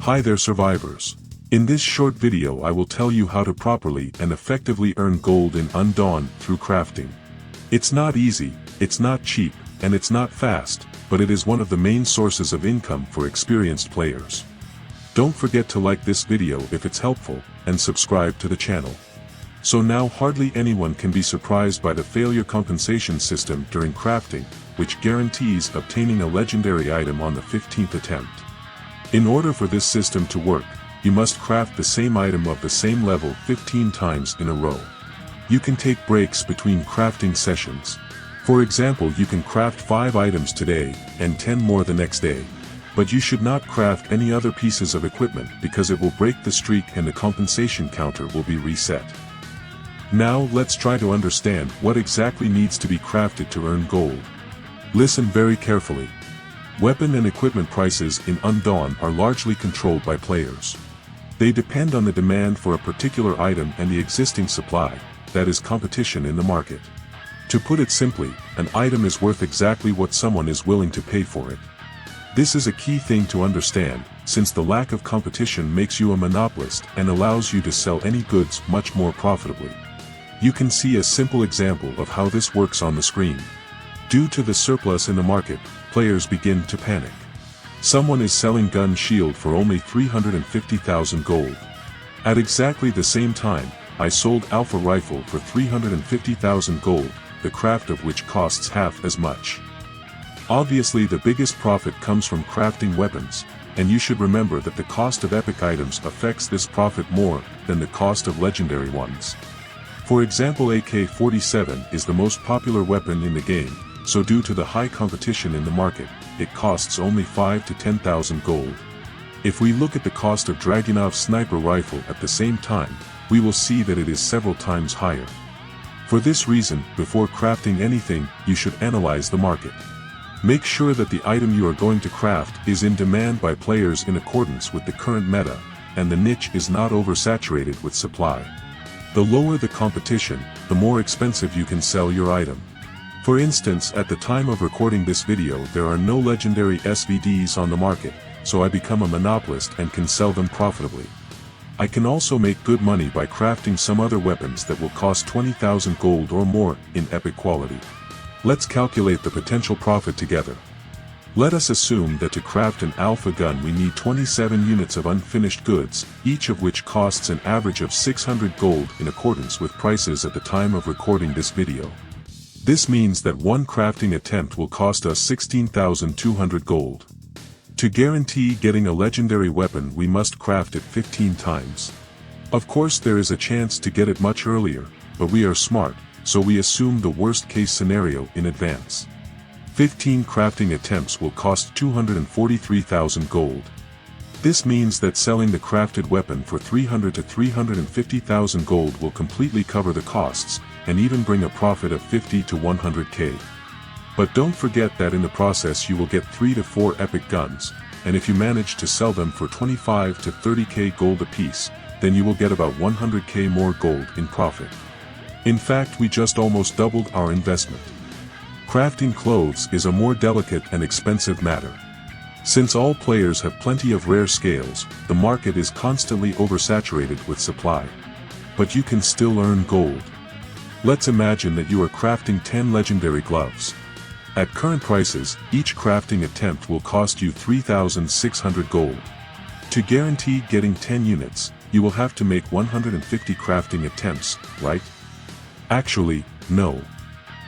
Hi there survivors. In this short video I will tell you how to properly and effectively earn gold in Undawn through crafting. It's not easy, it's not cheap, and it's not fast, but it is one of the main sources of income for experienced players. Don't forget to like this video if it's helpful, and subscribe to the channel. So now hardly anyone can be surprised by the failure compensation system during crafting, which guarantees obtaining a legendary item on the 15th attempt. In order for this system to work, you must craft the same item of the same level 15 times in a row. You can take breaks between crafting sessions. For example, you can craft 5 items today, and 10 more the next day. But you should not craft any other pieces of equipment because it will break the streak and the compensation counter will be reset. Now let's try to understand what exactly needs to be crafted to earn gold. Listen very carefully. Weapon and equipment prices in Undawn are largely controlled by players. They depend on the demand for a particular item and the existing supply, that is competition in the market. To put it simply, an item is worth exactly what someone is willing to pay for it. This is a key thing to understand, since the lack of competition makes you a monopolist and allows you to sell any goods much more profitably. You can see a simple example of how this works on the screen. Due to the surplus in the market, players begin to panic. Someone is selling gun shield for only 350,000 gold. At exactly the same time, I sold ALFA rifle for 350,000 gold, the craft of which costs half as much. Obviously the biggest profit comes from crafting weapons, and you should remember that the cost of epic items affects this profit more than the cost of legendary ones. For example, AK-47 is the most popular weapon in the game, so due to the high competition in the market, it costs only 5 to 10,000 gold. If we look at the cost of Dragunov's sniper rifle at the same time, we will see that it is several times higher. For this reason, before crafting anything, you should analyze the market. Make sure that the item you are going to craft is in demand by players in accordance with the current meta, and the niche is not oversaturated with supply. The lower the competition, the more expensive you can sell your item. For instance, at the time of recording this video there are no legendary SVDs on the market, so I become a monopolist and can sell them profitably. I can also make good money by crafting some other weapons that will cost 20,000 gold or more in epic quality. Let's calculate the potential profit together. Let us assume that to craft an ALFA gun we need 27 units of unfinished goods, each of which costs an average of 600 gold in accordance with prices at the time of recording this video. This means that one crafting attempt will cost us 16,200 gold. To guarantee getting a legendary weapon we must craft it 15 times. Of course there is a chance to get it much earlier, but we are smart, so we assume the worst case scenario in advance. 15 crafting attempts will cost 243,000 gold. This means that selling the crafted weapon for 300 to 350,000 gold will completely cover the costs, and even bring a profit of 50 to 100k. But don't forget that in the process you will get 3 to 4 epic guns, and if you manage to sell them for 25 to 30k gold apiece, then you will get about 100k more gold in profit. In fact, we just almost doubled our investment. Crafting clothes is a more delicate and expensive matter. Since all players have plenty of rare scales, the market is constantly oversaturated with supply. But you can still earn gold. Let's imagine that you are crafting 10 legendary gloves. At current prices, each crafting attempt will cost you 3,600 gold. To guarantee getting 10 units, you will have to make 150 crafting attempts, right? Actually, no.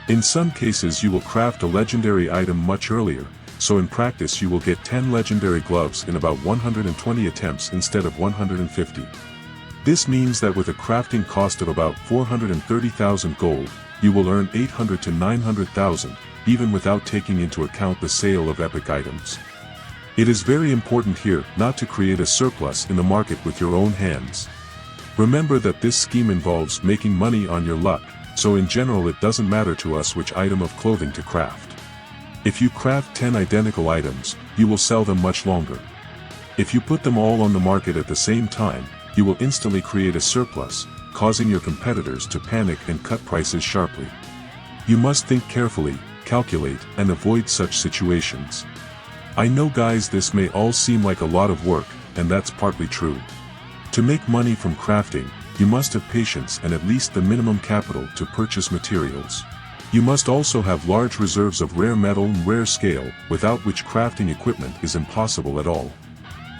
In some cases you will craft a legendary item much earlier, so in practice you will get 10 legendary gloves in about 120 attempts instead of 150. This means that with a crafting cost of about 430,000 gold, you will earn 800 to 900,000, even without taking into account the sale of epic items. It is very important here not to create a surplus in the market with your own hands. Remember that this scheme involves making money on your luck, so in general it doesn't matter to us which item of clothing to craft. If you craft 10 identical items, you will sell them much longer. If you put them all on the market at the same time, you will instantly create a surplus, causing your competitors to panic and cut prices sharply. You must think carefully, calculate, and avoid such situations. I know guys, this may all seem like a lot of work, and that's partly true. To make money from crafting, you must have patience and at least the minimum capital to purchase materials. You must also have large reserves of rare metal and rare scale, without which crafting equipment is impossible at all.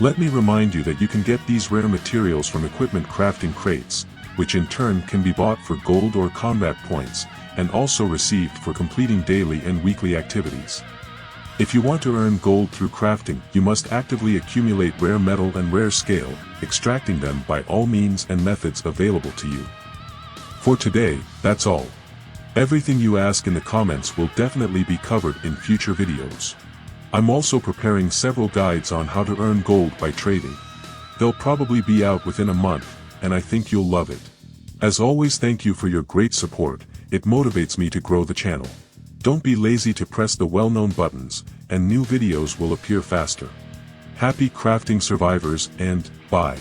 Let me remind you that you can get these rare materials from equipment crafting crates, which in turn can be bought for gold or combat points, and also received for completing daily and weekly activities. If you want to earn gold through crafting, you must actively accumulate rare metal and rare scale, extracting them by all means and methods available to you. For today, that's all. Everything you ask in the comments will definitely be covered in future videos. I'm also preparing several guides on how to earn gold by trading. They'll probably be out within a month, and I think you'll love it. As always, thank you for your great support, it motivates me to grow the channel. Don't be lazy to press the well-known buttons, and new videos will appear faster. Happy crafting survivors, and bye.